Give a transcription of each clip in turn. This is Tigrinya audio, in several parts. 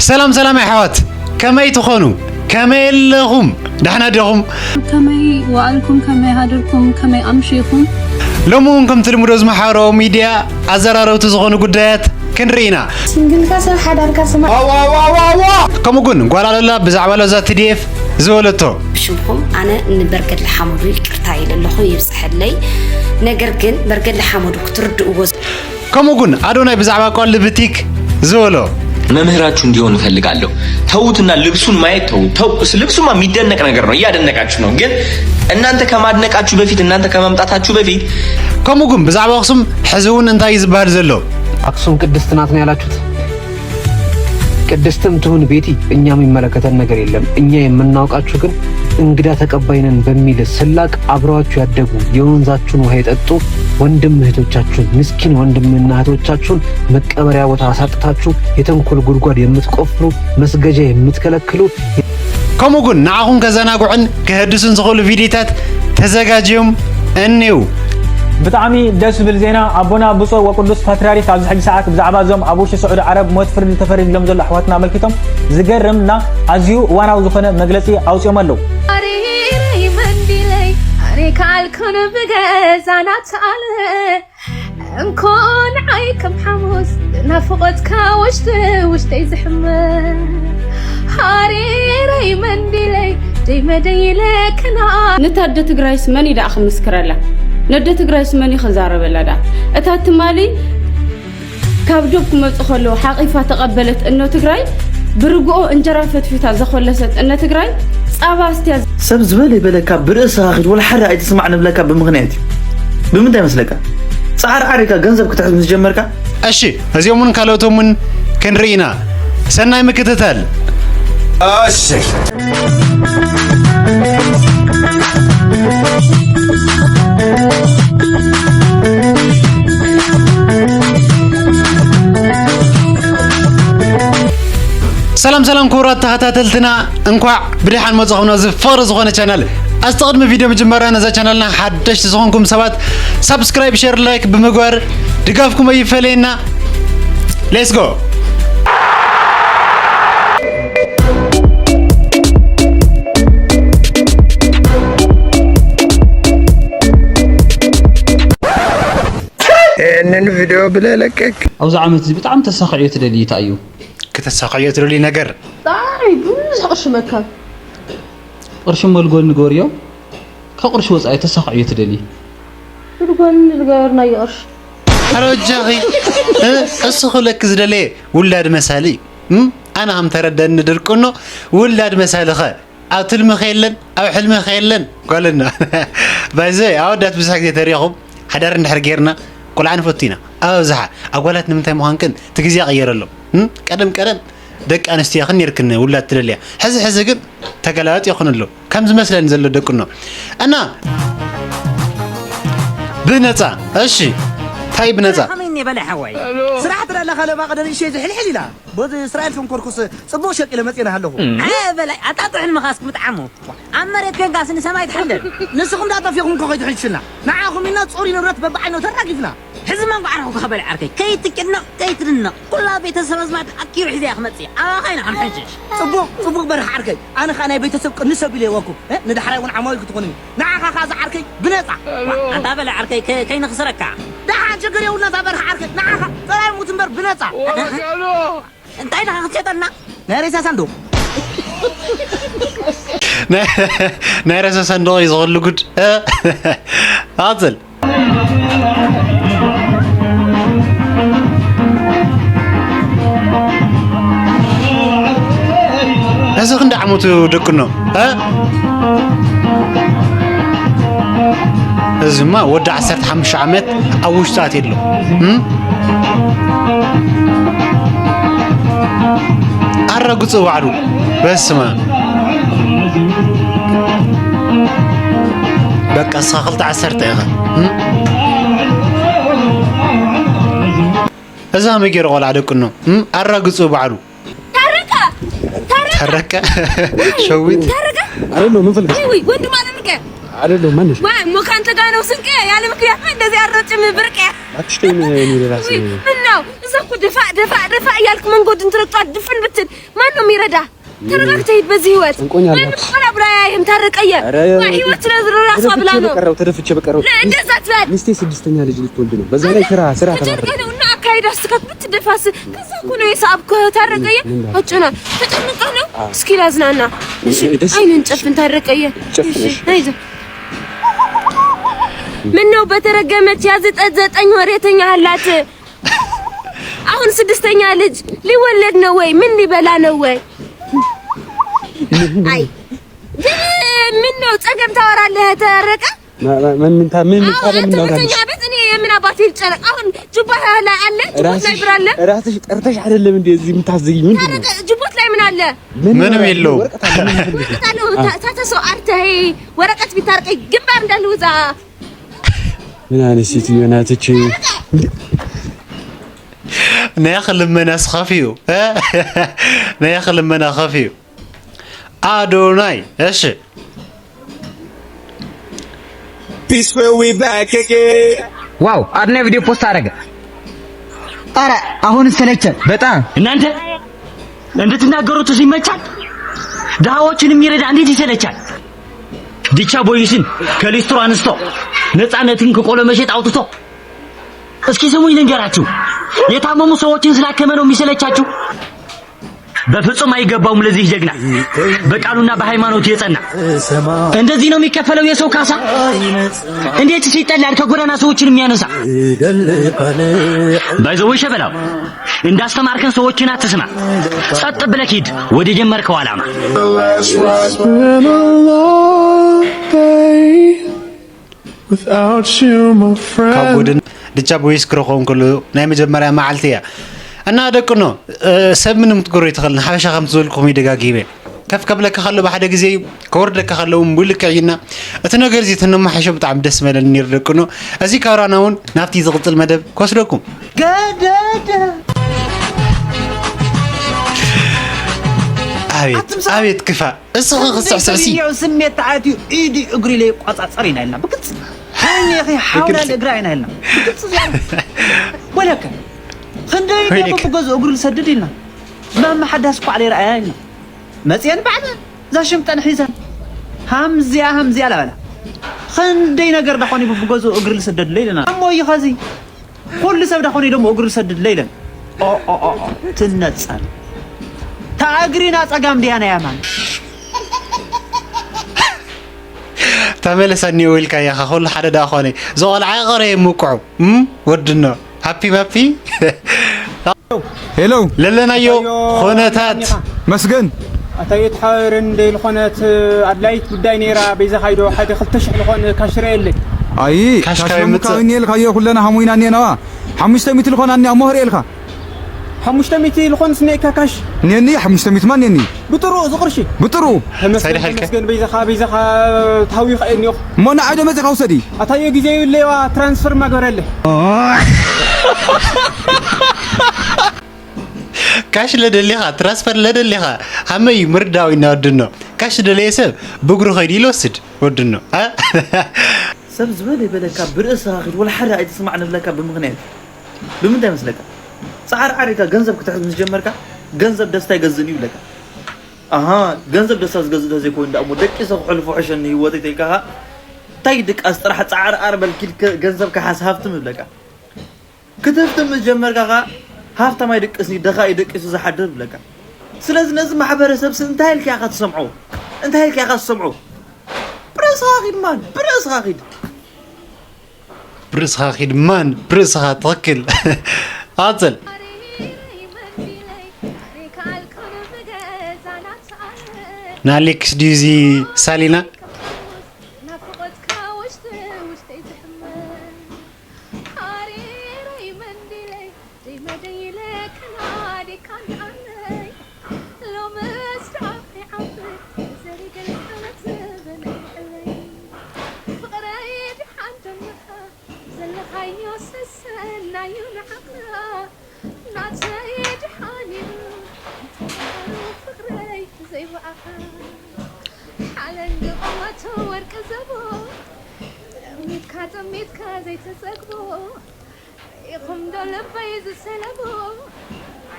سلام سلام يا حوات كماي تخونوا كماي لهم دحنا دهم كماي وعلكم كماي هادركم كماي أمشيكم لمون كم تلمودوز محارو ميديا أزرارو تزغونو قدات كنرينا سنجل كاسر حدار كاسر كم قلن قال على الله بزعبالو ذات ديف زولتو شوفهم أنا إن برجل الحمودي كرتاي للخو يبصح لي نجركن برجل الحمودي كترد وجوز كم قلن أدونا بزعبا قال لبتيك زولو መምህራችሁ እንዲሆን ፈልጋለሁ ተውትና ልብሱን ማየት ተው ልብሱማ የሚደነቅ ነገር ነው ያደነቃችሁ ነው ግን እናንተ ከማድነቃችሁ በፊት እናንተ ከመምጣታችሁ በፊት ከሙጉም በዛባ አክሱም ሕዝውን እንታይ ዝባል ዘሎ አክሱም ቅድስት ናት ነው ያላችሁት ቅድስትም ትሁን ቤቲ እኛም የሚመለከተን ነገር የለም እኛ የምናውቃችሁ ግን እንግዳ ተቀባይነን በሚል ስላቅ አብራችሁ ያደጉ የወንዛችሁን ውሃ የጠጡ ወንድም እህቶቻችሁን ምስኪን ወንድምና እህቶቻችሁን መቀበሪያ ቦታ አሳጥታችሁ የተንኮል ጉድጓድ የምትቆፍሩ መስገጃ የምትከለክሉ ከሙጉን ናአሁን ከዘናጉዕን ከህድስን ዝኸሉ ቪዲዮታት ተዘጋጅዮም እንዩ بطعمي دس بالزينة أبونا بصو وقدس فتراري كابز حج ساعات بزعبا زوم أبوش سعود عرب موت فرد تفرد لهم زل أحواتنا ملكتهم زجرمنا أزيو وانا وزخنا مجلسي أو سيوملو أري مندي لي أري كالكون بجزانات على نكون عيكم حموس نفقتك وشت يزحمه أري مندي لي دي مدي لك أنا نتهدد تجريس مني دا أخ مسكرلا ندت تجريس مني خزارة بلدا أتات مالي كابدوبكم تخلوا حقيقة تقبلت إنه تجري برجوع انجرفت في تزخلست إنه تجري أباستيز سبز بالي بلكا برأس آخر ولا حرة أي تسمعنا بلكا بمغنيتي بمن ده مسلكا صار عريكا جنزب كنت حد متجمركا أشي هذا يومن كالوتهم من كن رينا سنة مكتتال أشي سلام سلام كورات تخاتلتنا انكوا بدحان مصخونا زفر زخونه channel استقدم فيديو مجمرنا ذا channelنا حدش تزخونكم سبات سبسكرايب شير لايك بمغوار دغافكم يفلينا ليتس جو إن الفيديو بلا لكك أوز عملت زي بتعم تساقعية دليل تأيو كتساقعية دليل نجر طيب بس قرش مكان قرش مالقول نقوريو كقرش وزعي تساقعية دليل نقول نقورنا يقرش أرجعي أسخلك زدلي ولاد مسالي أنا هم تردد ندركنه ولاد مسالي خا أو تلم خيلن أو حلم خيلن قالنا بزي عودت بسحق تاريخهم حدار نحر غيرنا كل عن فوتينا أو زح أقولت نمتى مهانكن تجزي غير له كلام دك أنا استياخن يركن ولا ترليا حز قد تقلات يخون له كم مثلا نزل دكنا أنا بنتا أشي هاي بنتا خميني بلا حواي صراحة ترى لا خلوا ما قدر شيء حلي لا بود إسرائيل فم كركوس صبوش إلى متينا هلو بلا أتطلع المخاسك متعمو أمرت كان قاسن سما يتحلل نسخهم داتا فيهم كوكي تحلشنا معاهم من تصورين الرتبة بعينه تراقفنا حزم ما بعرفوا خبر عركي كي تكنا كي ترنا كلها بيت السبز ما أكيد حذاء أحمد سي خاينا عم حنجش صبوك برح عركي أنا خاني بيت السبق نسب لي وكو ندحري ونعمل كتقولني نعاها خاز عركي بنطع أنت بلا عركي كي نخسرك ده جقري ولا تبرح عركي نعاها ترى متمبر بنطع انت اين خشيتنا ناريسا صندوق ناريسا صندوق يزغل قد عاطل هذا خند عموتو دكنو زما ودع 15 عامات او وشتات يدلو أرجع وعدو بس ما بقى ساقلت عسرت إيغا إذا هم يجروا على عدو كنو أرجع وعدو تركة شويت تركة أرنو من فلك وي وين ما نمكن أرنو منش وين مكان تجانو سنكة يا لي مكياف من ده زيارة من بركة أتشتين يعني راسي منو إذا كنت دفع يالك من قد انت ركض دفن بتن ما ተረዳ ተረጋግተህ በዚህ ህይወት ምን አብራያም ታረቀየ ህይወት ለራሷ ብላ ነው ተደፍቼ በቀረው እንደዛ ትበል ሚስቴ ስድስተኛ ልጅ ልትወልድ ነው በዛ ላይ ስራ ተባረረ ካይዳስ ከብትደፋስ ከዛ እኮ ነው የሳብኩ ታረቀየ አጭና ተጨንቀ ነው እስኪ ላዝናና አይንን ጨፍን ታረቀየ አይዞ ምን ነው በተረገመች ያዘጠኝ ወሬተኛ አላት አሁን ስድስተኛ ልጅ ሊወለድ ነው ወይ ምን ሊበላ ነው ወይ አይ ምን ነው ጸገም ታወራለህ ታረቀ ምን ታለምናለህ እኔ የምን አባቴ ልጨረቅ አሁን ጁባህ ላይ አለ ጁቦት ላይ ብር አለ ራስሽ ጠርተሽ አይደለም እንዴ እዚህ የምታዘጊኝ ምንድነው ጁቦት ላይ ምን አለ ምንም የለው ታተሰው አርተህ ወረቀት ቢታርቀኝ ግንባር እንዳልውዛ ምን አይነት ሴትዮ ናት እቺ ناخل منا خفيو ناخل منا خفيو أدوناي إيش Peaceful we back again واو أرنا فيديو بوست أرجع أرى أهون سلكت بتاع እናንተ እንድትናገሩት ሲመቻል ዳዎችን የሚረዳ እንዴት ይሰለቻል ዲቻ ቦይስን ከሊስትሮ አንስቶ ነፃነትን ከቆሎ መሸጥ አውጥቶ እስኪ ስሙኝ ልንገራችሁ የታመሙ ሰዎችን ስላከመ ነው የሚሰለቻችሁ በፍጹም አይገባውም ለዚህ ጀግና በቃሉና በሃይማኖት የጸና እንደዚህ ነው የሚከፈለው የሰው ካሳ እንዴት ሲጠላል ከጎዳና ሰዎችን የሚያነሳ ባይዘው ሸበላው እንዳስተማርከን ሰዎችን አትስማ ጸጥ ብለህ ሂድ ወደ ጀመርከው ዓላማ without you my friend ድቻ ቦይስ ክሮኾን ኩሉ ናይ መጀመርያ መዓልቲያ እና ደቅኖ ሰብ ምንም ትጎሮ ይተኸልና ሓበሻ ከም ትዘልኩም ይደጋጊበ ከፍ ከብለካ ካለ ባሓደ ግዜ ከወርደካ ካለው ሙልክዕይና እቲ ነገር እዚ ተነማሐሸ ብጣዕሚ ደስ መለኒ ይርደቅኖ እዚ ካራናውን ናፍቲ ዝቅፅል መደብ ኮስደኩም ገደደ አቤት ክፋ እስኸ ክስዕስዕሲ ስሜት ተዓትዩ ኢዲ እግሪ ላይ ቋጻጸር ይናልና ብክጽ ሃኒ ያኺ ሓውላ እግራ ይናልና ብክጽ ወለከ خندي دابا بغز اغرل سددينا ما حداس كو علي راينا مزيان بعد ذا شمطن حيزان همزيا لا بلا خندي ነገር دخوني بغز اغرل سدد ليلنا امو يخزي كل سب دخوني دمو اغرل سدد ليلن او تنصل تاغرينا صقام ديانا يامان تملسني ويلكا يا خول حدا داخوني زول عقره يمقعو ودنا هابي مابي هلو لنا يو خونتات مسجن أتيت حارن دي الخونات أدلايت بداي نيرا بيزا خايدو حتى خلتش الخون كاشري اللي أي كاشري مكاوني لك هيا كلنا هموينا نينا حمشت ميت الخون أني أمهر إلك حمشت ميت الخون سنيكا كاش نيني حمشت ميت ما نيني بترو زقرشي بترو مسجن بيزا خا تهوي خايني ما أنا عايز مزق أوسدي أتيا جزء اللي وا ترانسفير ما قرر كاش لدليها ترانسفير لدليها همي مرداوي نودنو كاش دليسب بقرو خيدي لوسد ودنو ها سب زبالي بلك برأس اخذ ولا حدا يسمعنا لك بمغنيات بمن ده مسلك صار عريكا غنزب كتحز مجمركا غنزب دستا يغزني لك اها غنزب دستا يغزد زي كون دامو دقي سو خلفو عشان يوتيكا تايدك استراح صار اربل كل غنزب كحسابت مبلك كتفت مجمركا هافتا ما يدقسني دخا يدقس زحدر بلك سلازم نز محبرسب انتهى لك يا اخي تسمعوا انتهى لك يا اخي تسمعوا برس خاخد مان برس خاخد برس خاخد مان برس خاطكل اصل نالكس ديزي سالينا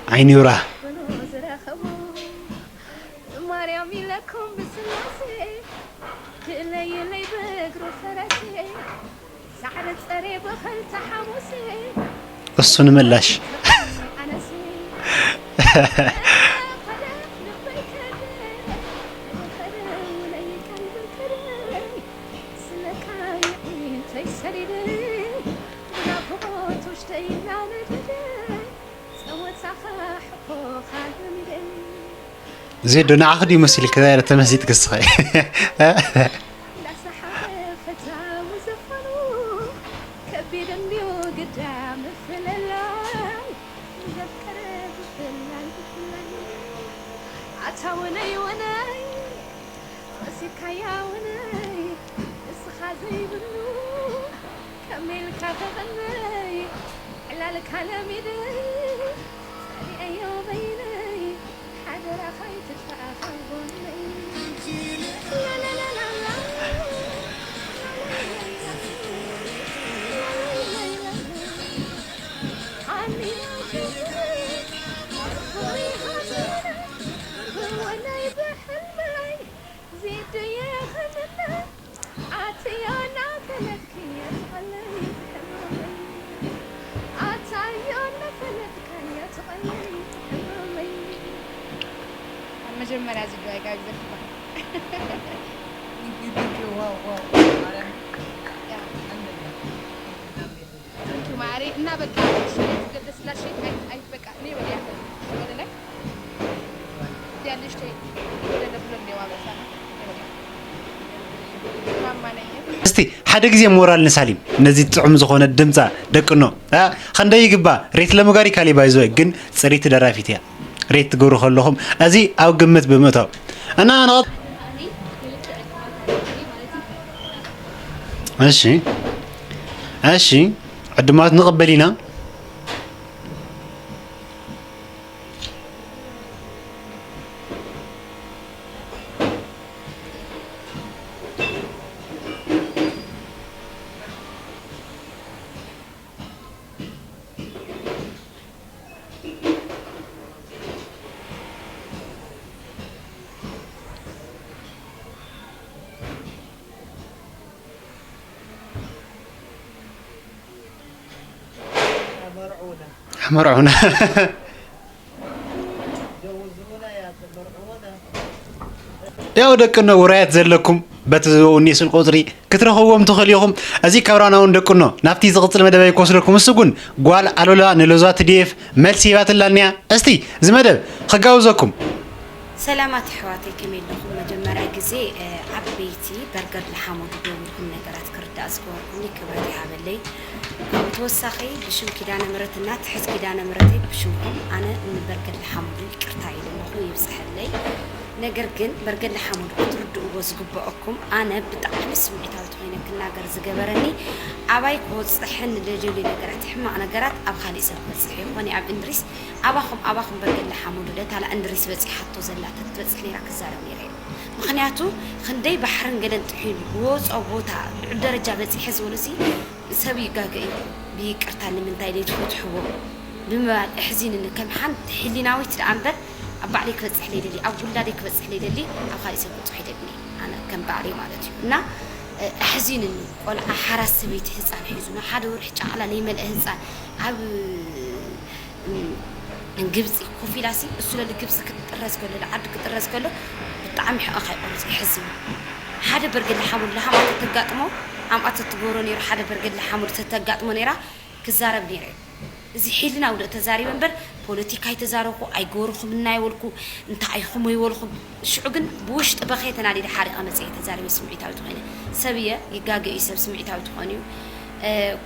عيني وراه እሱን መላሽ زيد نعقد يمثل كذا تمثيل قصة መጀመሪያ ዝግ አይጋግ ዘፍታ ማሪ እና በቃ ገደስላሽ አይ በቃ እኔ ወዲያ ወደ ላይ ያለሽ ተይ ወደ ለብሎ ነው ዋበሳ እስቲ ሓደ ግዜ ሞራል ንሳሊም ነዚ ጥዑም ዝኾነ ድምፃ ደቅኖ ክንደይ ይግባ ሬት ለመጋሪ ካሊ ባይዞ ግን ፅሪት ደራፊት እያ ريت تقولوا خلهم أزي أو قمت بمتى أنا ماشي عندما نقبلينا مرعونة يا ودكنا ورايات زلكم بتزوني سل قطري كترخوهم تخليهم أزي كورانا وندكنا نفتي زغط المدبي كوسلكم السجون قال ألولا نلوزات ديف ملسيات اللانيا أستي زمدب خجاوزكم سلامات حواتي كميل لكم مجمرة جزء عبيتي برجر لحمود دومكم نجارات كرد أسبوع كوني كبرتي حبلي توسخي بشو كدانا مرتنا تحس كدانا مرتي بشوهم أنا من برجر لحمود كرتاي لما هو يمسح لي نجرجن برجر لحمود بترد وزقبأكم أنا بتعلم اسمي تعرف وين كنا جرز جبرني عباي كوز صحن لجولي نجارات حما أنا جرات أبخالي سبب صحيح وأنا أب إندريس أباخم برجر لحمود ده على إندريس بس يحطوا زلات بس خلي ركز على ميرين مخنياتو خندي بحرن قلن تحين ووز أو بوتا درجة بس يحز ولسي سوي جاجي بيكرتان من تايلي تفتحوا بما حزين إن كم حد حلي ناوي ترعمبر أبى عليك بس حلي لي أو ولا عليك بس حلي لي أو خالي سبت حيدني أنا كم بعلي مالتي نا حزين إنه ولا حرس بيت حزان حزنا حدا يروح على لي مل حزان أو نجبس كوفي لاسي السلة اللي جبس كترز كله العد كترز كله طعم أخي أرز يحزن حدا برجل حمل لها ما تتقطمه عم أتتجورني يروح حدا برجل حمل تتقطمه نيرا كزارب نيرا زي حيلنا ولا تزاري منبر بوليتيكا يتزارقوا أي جورخم منا يولكوا أنت أيهم يولكوا شعقن بوش تبغيتنا على حرقة مسيح تزاري وسمعي تعود خاني سبيه يجاج يسب سمعي تعود خانيو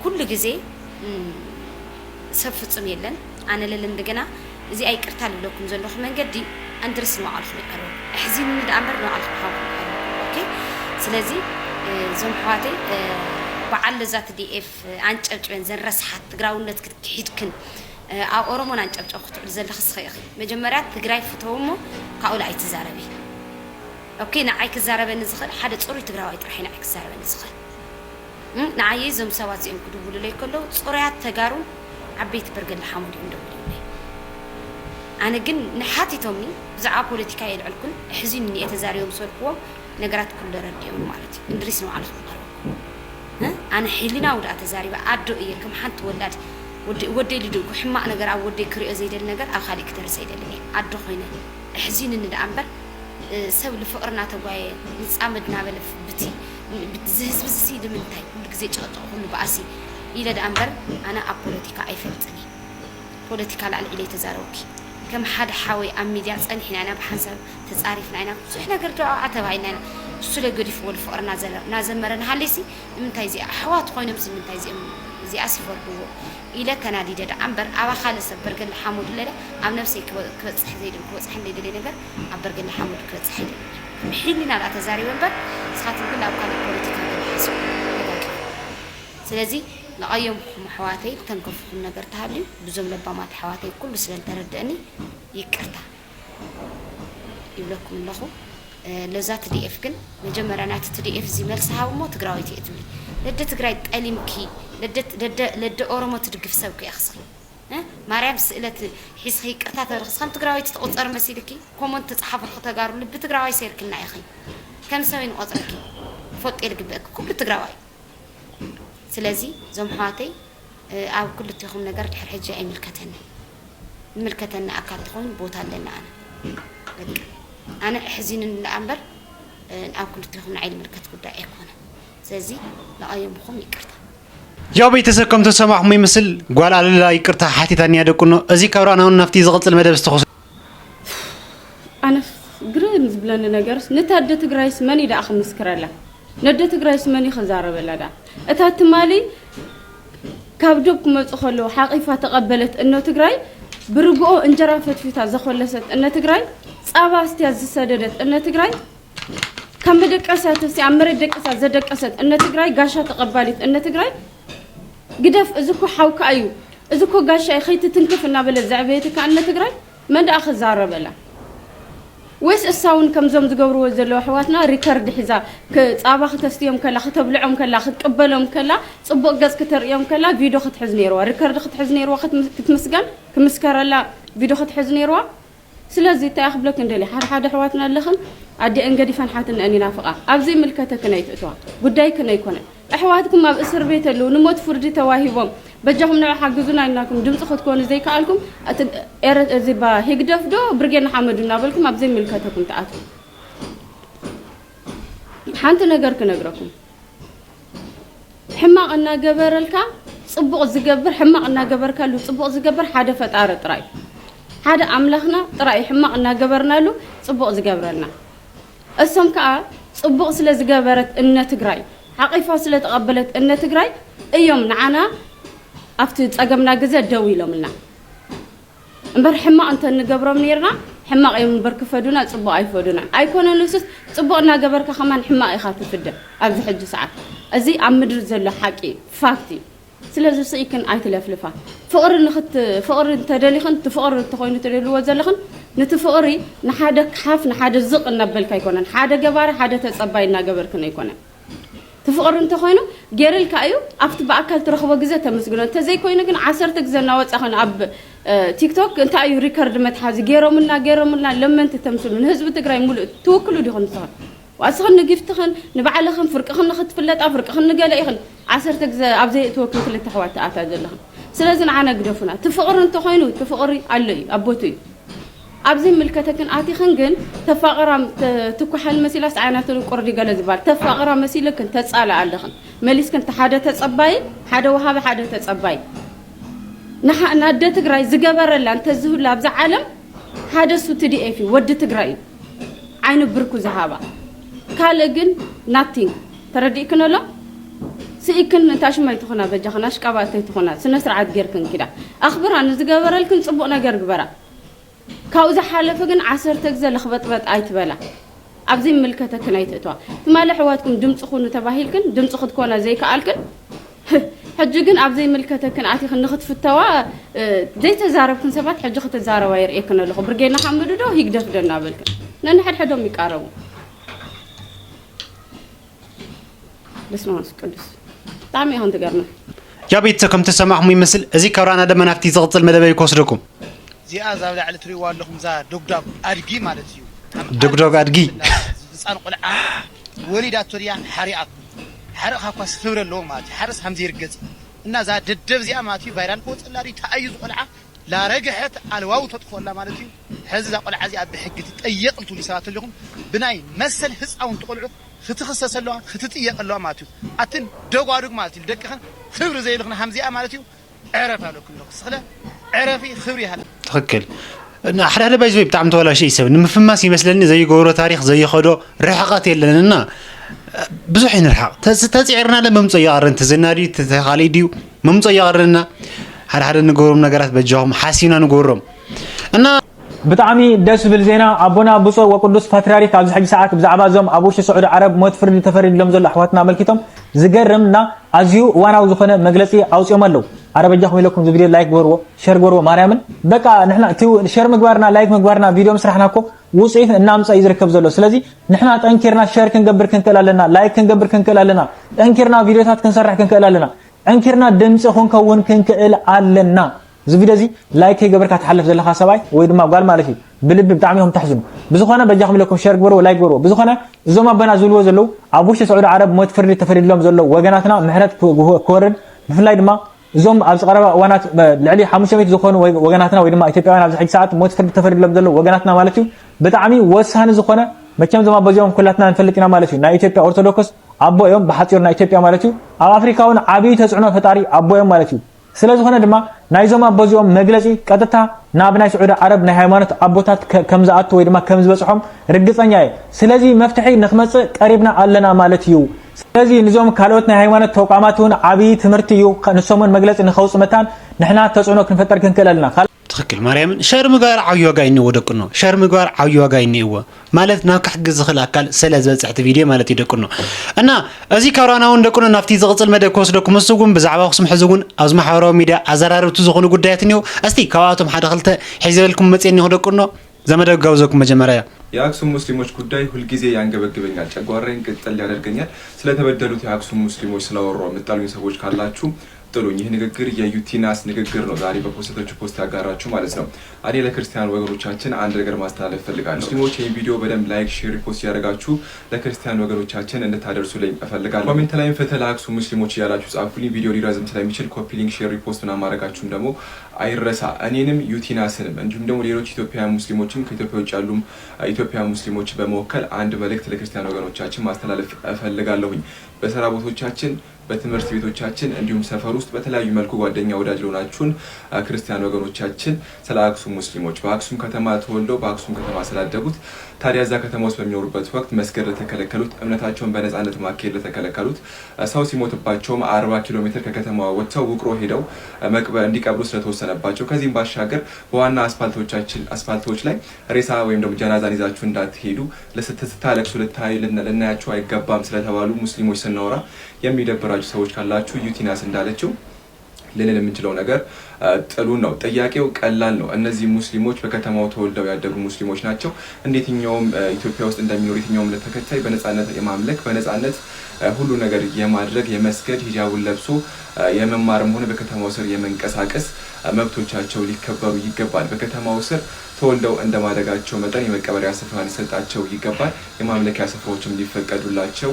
كل جزء سبفت سميلن أنا للن دجنا زي أي كرتال لكم زلوا خمن جدي أندرس مع الخمر كرو حزين من أمر مع الخمر أوكي سلزي زم حواتي بعل ذات دي إف عنج أبجبن زن رس حت جراونت كحيدكن أو أورمون عنج أبج أخت زل خص خيخي مجمرات تجراي فتومه كأول عيت زاربي أوكي نعيك زاربي نزخل حدا تصوري تجراوي ترحين عيك زاربي نزخل نعيي زم سوات زين كده بقول لي كله صوريات تجارو عبيت برجل حامد يندو أنا جن نحاتي تومي زعاب بوليتيكا يلعلكن حزين إني أتزاريهم سولكوا نجارات كل رديهم مالتي ندرسنا على خبركم ها أنا حيلنا ولا أتزاري بعدو إيه كم حنت ولاد ودي اللي دوك حما أنا جرا ودي كري زيد النجار أخالي كتر زيد اللي عدو خينا حزين إن العنبر سوي لفقرنا تبغى نتعمدنا بلف بتي بتزهز بزيد من تاي كل زيد شغل بأسي إلى العنبر أنا أبوليتيكا أيفتني بوليتيكا على اللي تزاروكي كم حد حاوي أم ميديا تسألني أنا بحسب تسعرفنا أنا إحنا قرروا عتبعنا السلة قريف والفقر نازل مرن حليسي من تايزي حوات خوينا بس من تايزي زي أسفر هو إلى كنادي ده عنبر أبا خالص برجل حمود لله عم نفسي كوز حزيد كوز حلي دليل نجار عم برجل حمود كوز حلي حيلنا على تزاري ونبر سخات كل أوقات بوليتيكا بالحسب سلازي لأيام محواتي تنكف النجار تهابلي بزوم لبامات حواتي كل سلال تردني يكرتا يقولكم الله لذات دي اف كن مجمر انا تدي اف زي ملس هاو مو تقراويتي اتولي لدت تقراي تقليمكي لد اورمو تدقف سوكي اخسخي ها مريم سئلت حيسخي قرتا ترخصن تقراويتي تقصر مسيلكي كومنت تصحف تغارو لب تقراوي سيركنا يخي كم سوين قصركي فوق يرقبك كل تقراوي سلازي زمحاتي او كل تخم نجار حرحجه اي ملكتنا اكاد تكون بوتا لنا أنا حزين إن العنبر أكل تخون عيل ملكت قدر يكون زازي لا أيام بخم يكرتا يا بيتسكم تسمع مي مثل قال على لا يكرتا حتى تاني هذا كنا أزي كورانا ونفتي زغط المدى بستخص أنا قرن زبلنا نجارس نتهدد جرايس ماني دا أخ مسكرلا ندت جرايس ماني خزارة بلدا أتهت مالي كابدوك متخلو حقيقة تقبلت إنه تجراي برجوع انجرافت في تزخلست إنه تجراي صاباستي زسددت إن تግራይ كم بدك أسات في عمر بدك أسات زدك أسات إن تግራይ قاشة تقبلت إن تግራይ قدف إذكو حوك أيو إذكو قاشة خيت تنكف النابل الزعبيتك إن تግራይ من دا أخذ زارة بلا ويس الساون كم زم تجبروا زلوا حواتنا ريكارد حذاء كصابخ تستيهم كلا ختبلعهم كلا ختقبلهم كلا صبق جز كتر يوم كلا فيديو خت حزنيروا ريكارد خت حزنيروا خت كتمسجن كمسكر لا فيديو خت حزنيروا سلازي تاخذ لك ندلي حد حواتنا لخن عدي انقدي فنحاتنا اني نافقه ابزي ملكتك نيتوا قداي كنا يكون احواتكم ما باسر بيت له نموت فردي تواهبهم بجهم نوع حجزونا انكم دمص خدكون زي قالكم ارت زي با هيقدف دو برجنا حمدنا بالكم ابزي ملكتكم تعاتوا حانت نجر كنجركم حماق ان جبرلكا صبق زجبر حماق ان جبركا لو صبق زجبر حدا فطار طراي هذا أملاخنا ترى يحمق إننا جبرنا له صبق زجبرنا السم كأ صبق سلا زجبرت إننا تجراي حقيقة سلا تقبلت إننا تجراي أيام نعنا أفتد أجمنا جزء دوي لمنا نبر حمق أنت نجبر منيرنا حمق يوم بركفدونا صبق أيفدونا أيكون نسوس صبقنا جبرك خمان حمق يخاطر في الدم أبز حج ساعات أزي عمدر زل حكي فاكتي سلازم سيكن عيت لفلفا فقر نخت فقر تدلي خن تفقر تخوين تدلي وزل خن نتفقري نحادك حاف نحاد الزق النبل كيكونن حدا جبار حدا تصباينا جبر كنا يكونن تفقر انت خوينو غيرل كايو افت باكل ترخبو غزه تمسغنا انت زي كوينو كن 10 غزنا وصخن اب تيك توك انت ايو ريكورد متحازي غيرومنا لمنت تمسلون حزب تግራይ ሙሉ توكلو ديخن صار واسخن نجفتخن نبعلخن فرقخن نختفلط افرقخن نقال ايخن 10 غزه ابزي توكل كل تحوات اتا زلخن سلازن عنا قدفنا تفقر انت خوينو تفقري علي ابوتي ابزي ملكتكن اتيخن جن تفقرام تكحل مسيلاس عيناتن قردي قال زبال تفقرا مسيلك انت تصال علخن مليسكن تحاده تصباي حدا وهاب حدا تصباي نحا ناد تግራይ زغبرلا انت زهل ابز عالم حدا سو تدي اي في ود تግራይ عين بركو زهابا قال جن ناتين ترديكن له سيكن تاش ما يتخنا بجخناش قبات يتخنا سنه سرعت غيركن كده اخبر ان زغبرلكن صبق ነገር ግበራ كاوز حالف جن 10 تجزا لخبطبط ايتبلا ابزي ملكتك نايتتوا تمال حواتكم دمص خونو تباهيلكن دمص خدكونا زي كالكن حج جن ابزي ملكتك اتي خنخت فتوا زي تزاربكن سبات حج خت تزاروا يريكن له برجينا حمد دو يقدف دنا بالكن نن حد حدهم يقاربوا بسمع قدس طعمي هون تقرنا يا بيتكم تسمعهم يمثل ازي كورانا دم نفتي زغط المدبي كوسركم زيا زابل على تري والله مزا دغدغ ادغي مالتي دغدغ ادغي صان قلعه وليدات تريا حريات حرق خاص خبر له مالتي حرس حمزي يرجز እና ዛ ደደብ ዚያ ማቲ ቫይራል ቆጽላሪ ታይዙ ቆልዓ لا رجعت على واو تدخل لا مالتي حزز قلعه ዚያ بحقتي طيقلتو لسات لكم بناي مسل حصاون تقلعو ክትخصصلوا ክትጥየቀለው ማለትዩ አትን ደጓዱግ ማለትዩ ደቀኸን خبر زي لخنا حمزي مالتي عرف له كله سخله عرفي خبري هلا تخكل እና حدا بايزوي بتاعم تولا شيء يسب نمفماس يመስለኒ زي غورو تاريخ زي خدو رحقات يلننا ብዙሕ ይንርሐቅ ተጽዒርና ለመምጽ ያቀርን ተዘናዲ ተኻሊዲው መምጽ ያቀርና ሓደ ንገሮም ነገራት በጃዎም ሓሲና ንገሮም እና ብጣዕሚ ደስ ብል ዜና አቦና ብፁዕ ወቅዱስ ፓትርያርክ ኣብዚ ሕጂ ሰዓት ብዛዕባ ዞም ኣቦ ሳዑዲ ዓረብ ሞት ፍርዲ ተፈሪድሎም ዘሎ ኣሕዋትና መልኪቶም ዝገርምና ኣዝዩ ዋናው ዝኾነ መግለጺ ኣውጽኦም ኣለው عربجاكم لكم ذي فيديو لايك غورو شير غورو مريمن بقى نحنا شير مغبارنا لايك مغبارنا فيديو مسرحناكو وصيف نامص يزركب زلو ስለዚህ نحنا ጠንኪርና ሼር ክንገብር ክንከላለና ላይክ ክንገብር ክንከላለና ጠንኪርና ቪዲዮታት ክንሰርሕ ክንከላለና ጠንኪርና ድምጽ ኾንከውን ክንከል አለና ذي فيديو زي لايك ይገብርካ ተሐልፍ ዘለኻ ሰባይ ወይ ድማ ጓል ማለት እዩ ብልብ ብጣዕሚهم ተሕዝኑ ብዙኾነ በጃኩም ለኩም ሼር غورو ላይክ غورو ብዙኾነ እዞም አበና ዝልዎ ዘለው አቡሽ ሳዑዲ ዓረብ ሞት ፍርዲ ተፈሪድሎም ዘለው ወገናትና ምህረት ኮርን ብፍላይ ድማ زوم أبز قرابة وانات لعلي حمشميت زخون وجناتنا ويدما إثيوبيا أبز حج ساعات موت فرد تفرد لبزلو وجناتنا مالتيو بتعمي وسهان زخونة بكم زمان بزيهم كلاتنا نفلتنا مالتيو نا إثيوبيا أرثوذكس أبو يوم بحثير نا إثيوبيا مالتيو أو أفريقيا ون عبي تسعنا فتاري أبو يوم مالتيو سلازو خنا دما نايزوما بزيهم مجلسي كتتا نابناي سعود عرب نهايمانت أبوتات كم زعات ويدما كم زبصحهم رجعنا جاي سلازي مفتحي نخمس قريبنا علنا مالتيو ስለዚህ ንዞም ካልኦትና ሃይማኖት ተቋማቱን አብይ ትምርትዩ ከነሶመን መግለጽ ንኸውጽ መታን ንሕና ተጽዕኖ ክንፈጠር ክንከለልና ትክክል ማርያም ሸር ምግባር ዓብይ ዋጋ ይንዎ ደቅኖ ሸር ምግባር ዓብይ ዋጋ ይንዎ ማለት ናብ ክሕግዝ ዝኽእል አካል ስለ ዝበፅሕቲ ቪድዮ ማለት ይደቅኖ እና እዚ ካራናውን ደቅኖ ናፍቲ ዝቕፅል መደብ ክወስደኩም ምስጉን ብዛዕባ ኣክሱም ሕዝጉን ኣብዚ ማሕበራዊ ሚድያ ኣዘራርብቱ ዝኾኑ ጉዳያት እንዮ እስቲ ካብኣቶም ሓደ ክልተ ሒዘልኩም መፅኒ ይደቅኖ ዘመደብ ጋብዘኩም መጀመሪያ የአክሱም ሙስሊሞች ጉዳይ ሁልጊዜ ያንገበግበኛል ጨጓራዬን ቅጥል ያደርገኛል ስለተበደሉት የአክሱም ሙስሊሞች ስለወራው መጣሉኝ ሰዎች ካላችሁ ጥሉኝ ይህ ንግግር የዩቲናስ ንግግር ነው ዛሬ በፖስተቶቹ ፖስት ያጋራችሁ ማለት ነው አኔ ለክርስቲያን ወገኖቻችን አንድ ነገር ማስተላለፍ ፈልጋለሁ ሙስሊሞች ይሄን ቪዲዮ በደንብ ላይክ ሼር ሪፖስት ያደርጋችሁ ለክርስቲያን ወገኖቻችን እንድታደርሱልኝ እፈልጋለሁ ኮሜንት ላይም ፈተላ አክሱም ሙስሊሞች ያላችሁ ጻፉልኝ ቪዲዮ ሊራዝም ስለሚችል ኮፒ ሊንክ ሼር ሪፖስት እና ማድረጋችሁም ደግሞ አይረሳ እኔንም ዩቲናስንም እንዲሁም ደግሞ ሌሎች ኢትዮጵያውያን ሙስሊሞችን ከኢትዮጵያ ውጭ ያሉ ኢትዮጵያውያን ሙስሊሞች በመወከል አንድ መልእክት ለክርስቲያን ወገኖቻችን ማስተላለፍ እፈልጋለሁኝ በስራ ቦታዎቻችን በትምህርት ቤቶቻችን እንዲሁም ሰፈር ውስጥ በተለያዩ መልኩ ጓደኛ ወዳጅ ሆናችሁን ክርስቲያን ወገኖቻችን ስለ አክሱም ሙስሊሞች በአክሱም ከተማ ተወልደው በአክሱም ከተማ ስላደጉት ታዲያ እዛ ከተማ ውስጥ በሚኖሩበት ወቅት መስገድ ለተከለከሉት እምነታቸውን በነፃነት ማካሄድ ለተከለከሉት ሰው ሲሞትባቸውም 40 ኪሎ ሜትር ከከተማዋ ወጥተው ውቅሮ ሄደው እንዲቀብሩ ስለተወሰነባቸው ከዚህም ባሻገር በዋና አስፋልቶች ላይ ሬሳ ወይም ደግሞ ጀናዛን ይዛችሁ እንዳትሄዱ ለስተታለቅሱ ልናያቸው አይገባም ስለተባሉ ሙስሊሞች ስናወራ የሚደብራችሁ ሰዎች ካላችሁ ዩቲናስ እንዳለችው ለኔ ለምንችለው ነገር ጥሉን ነው ጥያቄው ቀላል ነው እነዚህ ሙስሊሞች በከተማው ተወልደው ያደጉ ሙስሊሞች ናቸው እንዴትኛውም ኢትዮጵያ ውስጥ እንደሚኖሩ የትኛውም ለተከታይ በነፃነት የማምለክ በነፃነት ሁሉ ነገር የማድረግ የመስገድ ሂጃቡን ለብሶ የመማርም ሆነ በከተማው ስር የመንቀሳቀስ መብቶቻቸው ሊከበሩ ይገባል በከተማው ስር ተወልደው እንደማደጋቸው መጠን የመቀበሪያ ስፍራ ሊሰጣቸው ይገባል የማምለኪያ ስፍራዎችም ሊፈቀዱላቸው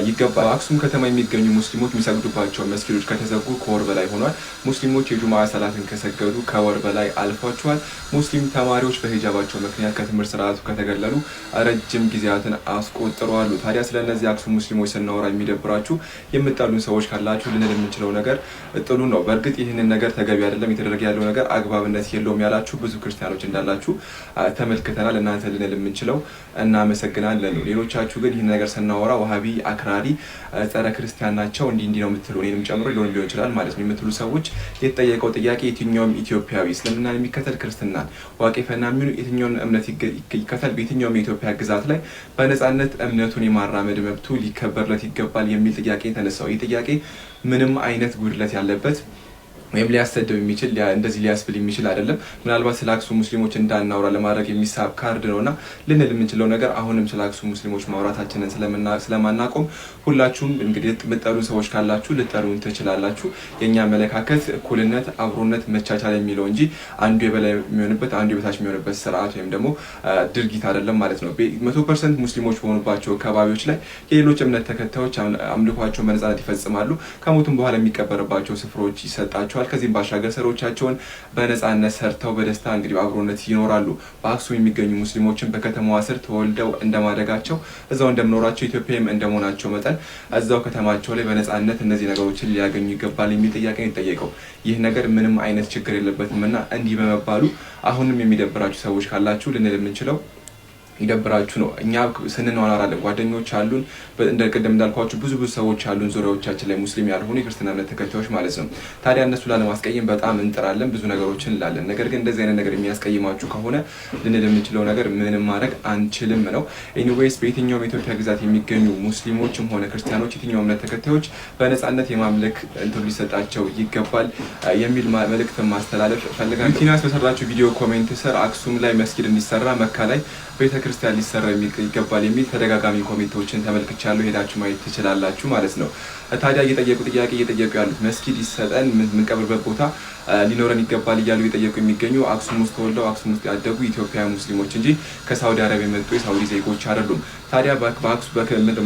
ይገባል አክሱም ከተማ የሚገኙ ሙስሊሞች የሚሰግዱባቸው መስጊዶች ከተዘጉ ከወር በላይ ሆኗል ሙስሊሞች የጁማዓ ሰላትን ከሰገዱ ከወር በላይ አልፏቸዋል ሙስሊም ተማሪዎች በሂጃባቸው ምክንያት ከትምህርት ስርዓቱ ከተገለሉ ረጅም ጊዜያትን አስቆጥረዋል ታዲያ ስለነዚህ አክሱም ሙስሊሞች ስናወራ የሚደብራችሁ የምጣሉን ሰዎች ካላችሁ ልንል የምንችለው ነገር ጥሉ ነው በእርግጥ ይህንን ነገር ተገቢ አይደለም የተደረገ ያለው ነገር አግባብነት የለውም ያላችሁ ብዙ ክርስቲያኖች እንዳላችሁ ተመልክተናል እናንተ ልንል የምንችለው እናመሰግናለን ሌሎቻችሁ ግን ይህን ነገር ስናወራ ወሃቢ አክራሪ ጸረ ክርስቲያን ናቸው እንዲህ ነው የምትሉ እኔንም ጨምሮ ሊሆን ይችላል ማለት ነው የምትሉ ሰዎች የተጠየቀው ጥያቄ የትኛውም ኢትዮጵያዊ እስልምናን የሚከተል ክርስትና ዋቄፈና ምን የትኛውን እምነት ይከተል በየትኛውም የኢትዮጵያ ግዛት ላይ በነፃነት እምነቱን የማራመድ መብቱ ሊከበርለት ይገባል የሚል ጥያቄ ተነሳው ይህ ጥያቄ ምንም አይነት ጉድለት ያለበት ወይም ሊያሰደው የሚችል እንደዚህ ሊያስብል የሚችል አይደለም። ምናልባት ስለ አክሱም ሙስሊሞች እንዳናወራ ለማድረግ የሚሳብ ካርድ ነውና ልንል የምንችለው ነገር አሁንም ስለ አክሱም ሙስሊሞች ማውራታችንን ስለማናቆም ሁላችሁም እንግዲህ የምትጠሩ ሰዎች ካላችሁ ልጠሩን ትችላላችሁ። የኛ አመለካከት እኩልነት፣ አብሮነት፣ መቻቻል የሚለው እንጂ አንዱ የበላይ የሚሆንበት አንዱ የበታች የሚሆንበት ስርዓት ወይም ደግሞ ድርጊት አይደለም ማለት ነው። 100% ሙስሊሞች በሆኑባቸው አካባቢዎች ላይ የሌሎች እምነት ተከታዮች አምልኳቸውን በነጻነት ይፈጽማሉ። ከሞቱም በኋላ የሚቀበርባቸው ስፍራዎች ይሰጣቸዋል። ከዚህም ባሻገር ሰሮቻቸውን በነጻነት ሰርተው በደስታ እንግዲህ አብሮነት ይኖራሉ። በአክሱም የሚገኙ ሙስሊሞችን በከተማዋ ስር ተወልደው እንደማደጋቸው እዛው እንደምኖራቸው ኢትዮጵያም እንደመሆናቸው መጠን እዛው ከተማቸው ላይ በነጻነት እነዚህ ነገሮችን ሊያገኙ ይገባል የሚል ጥያቄ ነው የጠየቀው። ይህ ነገር ምንም አይነት ችግር የለበትምና እንዲህ በመባሉ አሁንም የሚደብራችሁ ሰዎች ካላችሁ ልንል የምንችለው ይደብራችሁ ነው። እኛ ስንኗኗራለን፣ ጓደኞች አሉን፣ እንደቀደም እንዳልኳችሁ ብዙ ሰዎች አሉን ዙሪያዎቻችን ላይ ሙስሊም ያልሆኑ የክርስትና እምነት ተከታዮች ማለት ነው። ታዲያ እነሱ ላለማስቀየም በጣም እንጥራለን፣ ብዙ ነገሮችን እንላለን። ነገር ግን እንደዚህ አይነት ነገር የሚያስቀይማችሁ ከሆነ ልንል የምንችለው ነገር ምንም ማድረግ አንችልም ነው። ኤኒዌይስ በየትኛውም የኢትዮጵያ ግዛት የሚገኙ ሙስሊሞችም ሆነ ክርስቲያኖች የትኛውም እምነት ተከታዮች በነጻነት የማምለክ እንትን ሊሰጣቸው ይገባል የሚል መልእክት ማስተላለፍ ፈልጋለሁ። ቲናስ በሰራችሁ ቪዲዮ ኮሜንት ስር አክሱም ላይ መስጊድ እንዲሰራ መካ ላይ ቤተክርስቲያን ሊሰራ ይገባል የሚል ተደጋጋሚ ኮሜንቶችን ተመልክቻለሁ። ሄዳችሁ ማየት ትችላላችሁ ማለት ነው። ታዲያ እየጠየቁ ያሉት መስጊድ ይሰጠን፣ የምንቀብርበት ቦታ ሊኖረን ይገባል እያሉ እየጠየቁ የሚገኙ አክሱም ውስጥ ተወልደው አክሱም ውስጥ ያደጉ ኢትዮጵያውያን ሙስሊሞች እንጂ ከሳውዲ አረቢያ የመጡ የሳውዲ ዜጎች አይደሉም። ታዲያ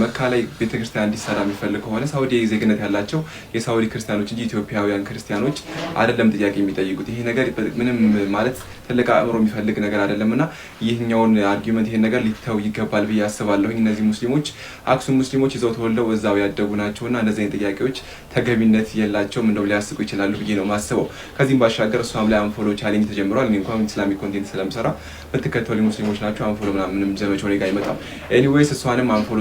መካ ላይ ቤተክርስቲያን እንዲሰራ የሚፈልግ ከሆነ ሳውዲ ዜግነት ያላቸው የሳውዲ ክርስቲያኖች እንጂ ኢትዮጵያውያን ክርስቲያኖች አይደለም ጥያቄ የሚጠይቁት። ይሄ ነገር ምንም ማለት ትልቅ አእምሮ የሚፈልግ ነገር አይደለምና ይህኛውን አርጊውመንት ይሄን ነገር ሊተው ይገባል ብዬ አስባለሁ። እነዚህ ሙስሊሞች አክሱም ሙስሊሞች ይዘው ተወልደው እዛው ያደጉ ናቸውና እነዚህ ጥያቄዎች ተገቢነት የላቸውም፣ እንደው ሊያስቁ ይችላሉ ብዬ ነው ማስበው። ከዚህም ባሻገር እሷም ላይ አንፎሎ ቻሌንጅ ተጀምሯል። እኔ እንኳን ኢስላሚክ ኮንቴንት ስለምሰራ በተከታዩ ሙስሊሞች ናቸው አንፎሎ ምንም ዘመቻው ላይ ጋር አይመጣም። ኤኒዌይስ እሷንም አንፎሎ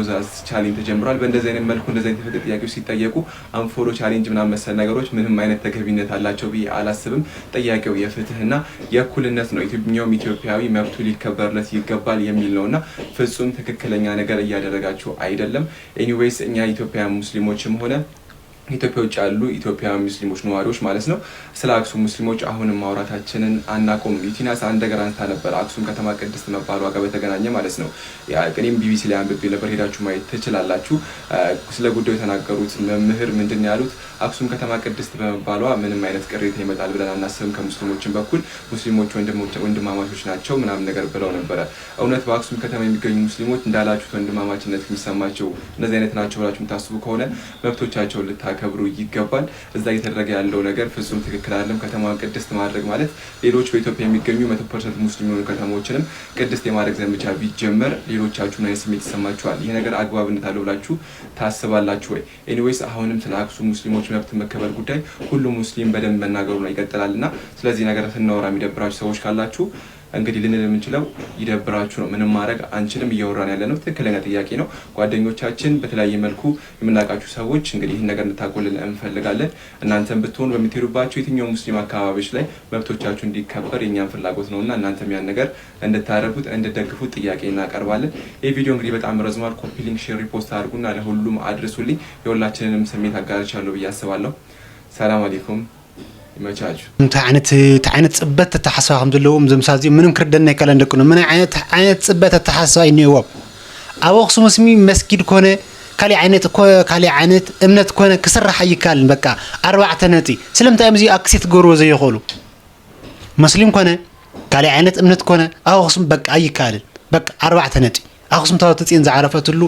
ቻሌንጅ ተጀምሯል። በእንደዚህ አይነት መልኩ እንደዚህ አይነት ጥያቄዎች ሲጠየቁ አንፎሎ ቻሌንጅ ምናምን መሰል ነገሮች ምንም አይነት ተገቢነት አላቸው ብዬ አላስብም። ጥያቄው የፍትህና የእኩልነት ነው። የትኛውም ኢትዮጵያዊ መብቱ ሊከበርለት ይገባል የሚል ነውና ፍጹም ትክክለኛ ነገር እያደረጋችሁ አይደለም። ኤኒዌይስ እኛ ኢትዮጵያውያን ሙስሊሞችም ሆነ ኢትዮጵያ ውጭ ያሉ ኢትዮጵያውያን ሙስሊሞች ነዋሪዎች ማለት ነው ስለ አክሱም ሙስሊሞች አሁንም ማውራታችንን አናቆም። ዩቲናስ አንድ ነገር አንስታ ነበር አክሱም ከተማ ቅድስት መባሏ ጋር በተገናኘ ማለት ነው። እኔም ቢቢሲ ላይ አንብቤ ነበር፣ ሄዳችሁ ማየት ትችላላችሁ። ስለ ጉዳዩ የተናገሩት መምህር ምንድን ያሉት አክሱም ከተማ ቅድስት በመባሏ ምንም አይነት ቅሬታ ይመጣል ብለን አናስብም። ከሙስሊሞችን በኩል ሙስሊሞች ወንድማማቾች ናቸው ምናምን ነገር ብለው ነበረ። እውነት በአክሱም ከተማ የሚገኙ ሙስሊሞች እንዳላችሁት ወንድማማችነት የሚሰማቸው እነዚህ አይነት ናቸው ብላችሁ የምታስቡ ከሆነ መብቶቻቸውን ልታከብሩ ይገባል። እዛ እየተደረገ ያለው ነገር ፍጹም ትክክል አይደለም። ከተማዋን ቅድስት ማድረግ ማለት ሌሎች በኢትዮጵያ የሚገኙ 100% ሙስሊም የሆኑ ከተሞችንም ቅድስት የማድረግ ዘመቻ ቢጀመር ሌሎቻችሁ ምን አይነት ስሜት ይሰማችኋል? ይሄ ነገር አግባብነት አለው ብላችሁ ታስባላችሁ ወይ? ኤኒዌይስ አሁንም ስለ አክሱም ሙስሊሞች መብት መከበር ጉዳይ ሁሉም ሙስሊም በደንብ መናገሩ ነው ይቀጥላልና ስለዚህ ነገር ስናወራ የሚደብራችሁ ሰዎች ካላችሁ እንግዲህ ልንል የምንችለው ይደብራችሁ ነው። ምንም ማድረግ አንችልም። እያወራን ያለ ነው ትክክለኛ ጥያቄ ነው። ጓደኞቻችን በተለያየ መልኩ የምናውቃችሁ ሰዎች እንግዲህ ይህን ነገር እንድታቆልን እንፈልጋለን። እናንተም ብትሆኑ በምትሄዱባቸው የትኛው ሙስሊም አካባቢዎች ላይ መብቶቻችሁ እንዲከበር የኛን ፍላጎት ነውና እናንተም ያን ነገር እንድታደርጉት እንድትደግፉት ጥያቄ እናቀርባለን። ይህ ቪዲዮ እንግዲህ በጣም ረዝሟል። ኮፒ ሊንክ፣ ሼር፣ ሪፖስት አድርጉና ለሁሉም አድርሱልኝ። የሁላችንንም ስሜት አጋርቻለሁ ብዬ አስባለሁ። ሰላም አለይኩም። ይመቻችሁ። እንታይ ዓይነት ፅበት ተተሓስባ ከም ዘለዎም ዘምሳዚ ምንም ክርደና ይከለን ደቅኑ ምን ዓይነት ፅበት ተተሓስባ ይኒእዎም ኣብ ኣክሱም ስሚ መስጊድ ኮነ ካሊ ዓይነት እምነት ኮነ ክስራሕ ይካልን በቃ 4 ነጢ ስለምንታይ እዚ ኣክሴት ገርዎ ዘይኸሉ ሙስሊም ኮነ ካሊ ዓይነት እምነት ኮነ ኣብ ኣክሱም በቃ ይካልን በቃ 4 ነጢ ኣክሱም ታወፅን ዝዓረፈትሉ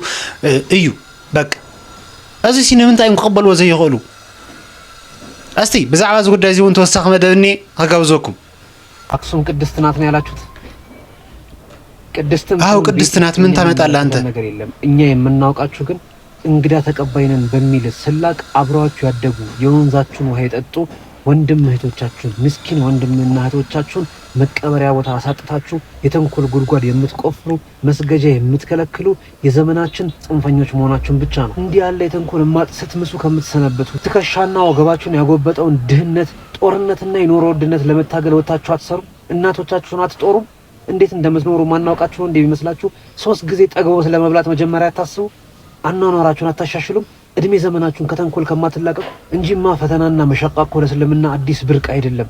እዩ በቃ እዚ ሲነምንታይ ክቕበልዎ ዘይኸሉ እስቲ በዛዕባ ጉዳይ ዚውን ተወሳኸ መደብኒ አጋብዞኩም አክሱም ቅድስት ናት ነው ያላችሁት? ቅድስት ናት። ምን ታመጣለህ አንተ? ነገር የለም። እኛ የምናውቃችሁ ግን እንግዳ ተቀባይነን በሚል ስላቅ አብረዋችሁ ያደጉ የወንዛችሁን ውሃ የጠጡ ወንድም እህቶቻችሁን ምስኪን ወንድምና እህቶቻችሁን መቀበሪያ ቦታ አሳጥታችሁ የተንኮል ጉድጓድ የምትቆፍሩ መስገጃ የምትከለክሉ የዘመናችን ጽንፈኞች መሆናችሁን ብቻ ነው። እንዲህ ያለ የተንኮል ማጥ ስትምሱ ከምትሰነበቱ ትከሻና ወገባችሁን ያጎበጠውን ድህነት፣ ጦርነትና የኑሮ ውድነት ለመታገል ወጣችሁ አትሰሩ? እናቶቻችሁን አትጦሩ? እንዴት እንደምትኖሩ ማናውቃችሁ እንደሚመስላችሁ 3 ጊዜ ጠግቦ ስለመብላት መጀመሪያ አታስቡ? አኗኗራችሁን አታሻሽሉም? እድሜ ዘመናችሁን ከተንኮል ከማትላቀቁ እንጂማ ፈተናና መሸቃ እኮ ለእስልምና አዲስ ብርቅ አይደለም።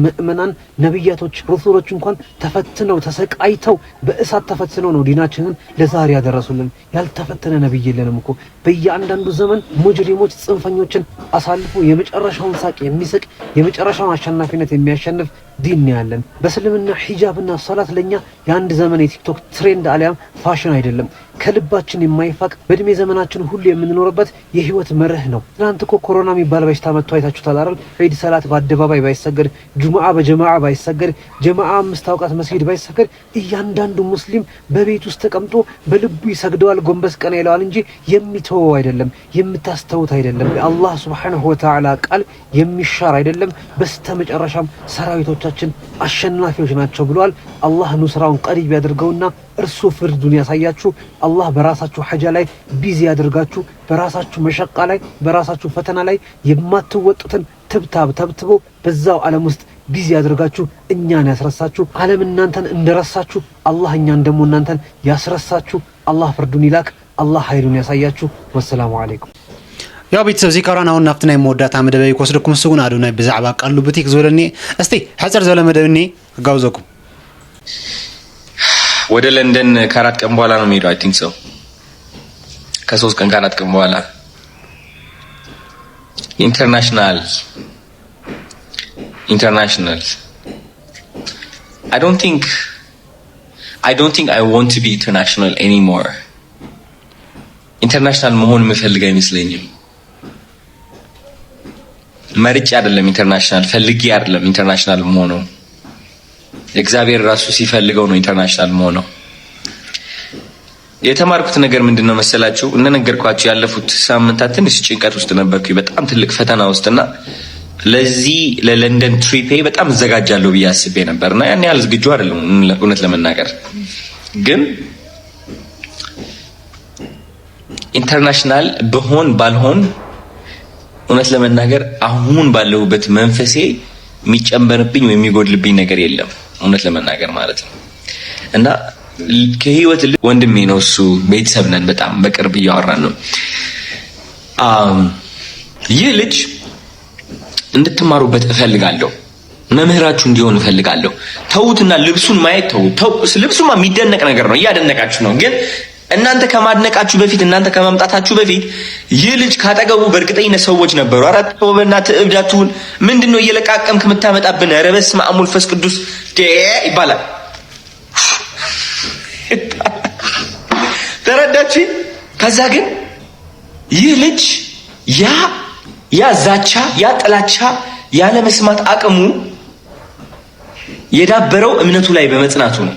ምእመናን ነብያቶች ሩሱሎች እንኳን ተፈትነው ተሰቃይተው በእሳት ተፈትነው ነው ዲናችንን ለዛሬ ያደረሱልን። ያልተፈተነ ነብይ የለንም እኮ። በየአንዳንዱ ዘመን ሙጅሪሞች ጽንፈኞችን አሳልፎ የመጨረሻውን ሳቅ የሚስቅ የመጨረሻውን አሸናፊነት የሚያሸንፍ ዲን ያለን። በእስልምና ሂጃብና ሶላት ለኛ የአንድ ዘመን የቲክቶክ ትሬንድ አሊያም ፋሽን አይደለም። ከልባችን የማይፋቅ በእድሜ ዘመናችን ሁሉ የምንኖርበት የህይወት መርህ ነው። ትናንት እኮ ኮሮና የሚባል በሽታ መጥቶ አይታችሁታል አይደል? ዒድ ሰላት በአደባባይ ባይሰገድ፣ ጁምዓ በጀማዓ ባይሰገድ፣ ጀማዓ 5 አውቃት መስጊድ ባይሰገድ፣ እያንዳንዱ ሙስሊም በቤት ውስጥ ተቀምጦ በልቡ ይሰግደዋል፣ ጎንበስ ቀና ይለዋል እንጂ የሚተወው አይደለም፣ የምታስተውት አይደለም። የአላህ ሱብሓነሁ ወተዓላ ቃል የሚሻር አይደለም። በስተመጨረሻም ሰራዊቶቻችን አሸናፊዎች ናቸው ብለዋል። አላህ ኑስራውን ቀሪብ ያድርገውና እርሱ ፍርዱን ያሳያችሁ። አላህ በራሳችሁ ሐጃ ላይ ቢዚ ያደርጋችሁ። በራሳችሁ መሸቃ ላይ በራሳችሁ ፈተና ላይ የማትወጡትን ትብታብ ተብትቦ በዛው ዓለም ውስጥ ቢዚ ያደርጋችሁ። እኛን ያስረሳችሁ። ዓለም እናንተን እንደረሳችሁ አላህ እኛን ደግሞ እናንተን ያስረሳችሁ። አላህ ፍርዱን ይላክ። አላህ ኃይሉን ያሳያችሁ። ወሰላሙ አለይኩም። ያው ቤተሰብ እዚ ቀራና እውን ናፍትና መወዳታ መደበይ ኮስደኩም ስጉን አዱናይ ብዛዕባ ቃሉ ቡቲክ ዝወለኒ እስቲ ሕፅር ዘለ መደብኒ ጋውዘኩም ወደ ለንደን ከ4 ቀን በኋላ ነው የሚሄደው። አይ ቲንክ ሶ ከ3 ቀን ከ4 ቀን በኋላ ኢንተርናሽናል I don't think I want to be international anymore. ኢንተርናሽናል መሆን የምፈልግ አይመስለኝም። መርጬ አይደለም ኢንተርናሽናል ፈልጌ አይደለም ኢንተርናሽናል መሆነው። እግዚአብሔር ራሱ ሲፈልገው ነው ኢንተርናሽናል መሆነው። የተማርኩት ነገር ምንድነው መሰላችሁ? እንደነገርኳችሁ ያለፉት ሳምንታት ትንሽ ጭንቀት ውስጥ ነበርኩኝ፣ በጣም ትልቅ ፈተና ውስጥና ለዚህ ለለንደን ትሪፔ በጣም እዘጋጃለሁ ብዬ አስቤ ነበርና ያን ያህል ዝግጁ አይደለም እውነት ለመናገር። ግን ኢንተርናሽናል በሆን ባልሆን እውነት ለመናገር አሁን ባለሁበት መንፈሴ የሚጨመርብኝ ወይ የሚጎድልብኝ ነገር የለም እውነት ለመናገር ማለት ነው። እና ከህይወት ወንድሜ ነው እሱ፣ ቤተሰብ ነን፣ በጣም በቅርብ እያወራን ነው። ይህ ልጅ እንድትማሩበት እፈልጋለሁ፣ መምህራችሁ እንዲሆን እፈልጋለሁ። ተውትና ልብሱን ማየት ተው። ልብሱማ የሚደነቅ ነገር ነው፣ እያደነቃችሁ ነው። ግን እናንተ ከማድነቃችሁ በፊት እናንተ ከማምጣታችሁ በፊት ይህ ልጅ ካጠገቡ በእርግጠኝነት ሰዎች ነበሩ። አራት ተወበና ትዕብዳቱን ምንድነው እየለቃቀምክ የምታመጣብን? ኧረ በስመ አብ ወወልድ ወመንፈስ ቅዱስ ይባላል። ተረዳችሁ? ከዛ ግን ይህ ልጅ ያ ዛቻ ያ ጥላቻ ያለ መስማት አቅሙ የዳበረው እምነቱ ላይ በመጽናቱ ነው።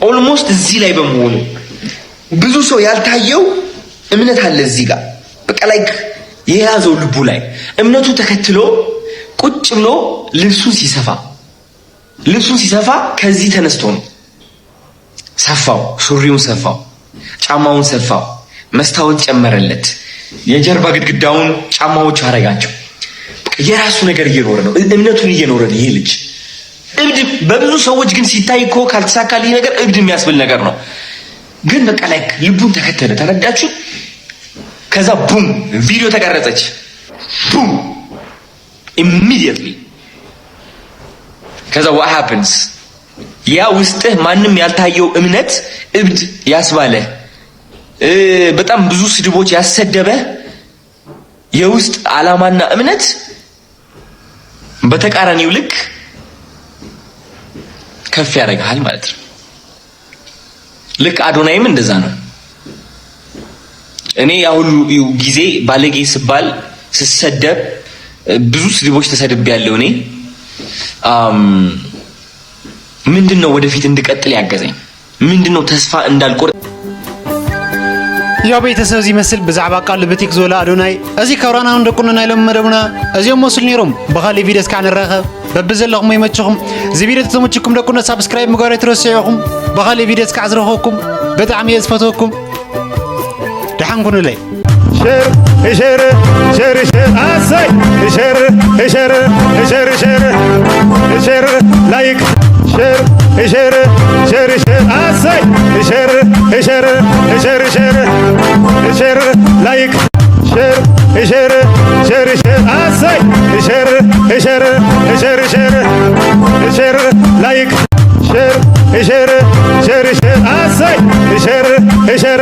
ኦልሞስት እዚህ ላይ በመሆኑ ብዙ ሰው ያልታየው እምነት አለ እዚህ ጋር በቃ ላይ የያዘው ልቡ ላይ እምነቱ ተከትሎ ቁጭ ብሎ ልብሱን ሲሰፋ ከዚህ ተነስቶ ነው ሰፋው፣ ሱሪውን ሰፋው፣ ጫማውን ሰፋው፣ መስታወት ጨመረለት፣ የጀርባ ግድግዳውን ጫማዎች አረጋቸው። የራሱ ነገር እየኖረ ነው፣ እምነቱን እየኖረ ነው ይሄ ልጅ። እብድ በብዙ ሰዎች ግን ሲታይ እኮ ካልተሳካልኝ ነገር እብድ የሚያስብል ነገር ነው። ግን በቃ ላይ ልቡን ተከተለ። ተረዳችሁ? ከዛ ቡም ቪዲዮ ተቀረጸች። ቡም immediately ከዛ what happens? ያ ውስጥህ ማንም ያልታየው እምነት እብድ ያስባለ በጣም ብዙ ስድቦች ያሰደበ የውስጥ ዓላማና እምነት በተቃራኒው ልክ ከፍ ያደርጋል ማለት ነው። ልክ አዶናይም እንደዛ ነው። እኔ ያ ሁሉ ጊዜ ባለጌ ስባል ስሰደብ ብዙ ስድቦች ተሰድቤያለሁ። እኔ ምንድነው ወደፊት እንድቀጥል ያገዘኝ? ምንድነው ተስፋ እንዳልቆርጥ? ያው ቤተሰብ እዚ መስል ብዛዕባ ቃል በቲክ ዞላ አዶናይ እዚ ከብራና እንደቁንና ኢሎም መደብና እዚኦም መስል ነይሮም። በኻሊ ቪዲዮስ ከዓ ንረኸብ በብዘለኹም ይመችኹም። እዚ ቪዲዮ ተመችኩም ደቁና ሳብስክራይብ ምግባር ትረስዑኹም። በኻሊ ቪዲዮስ ከዓ ዝረኸብኩም በጣም የዝፈተኩም ደሓን ኩኑለይ ሸር አሳይ ሸር ላይክ ሸር አሳይ ሸር ላይክ شر شر شر شر أسي شر شر شر شر شر لايك شر شر شر شر أسي شر شر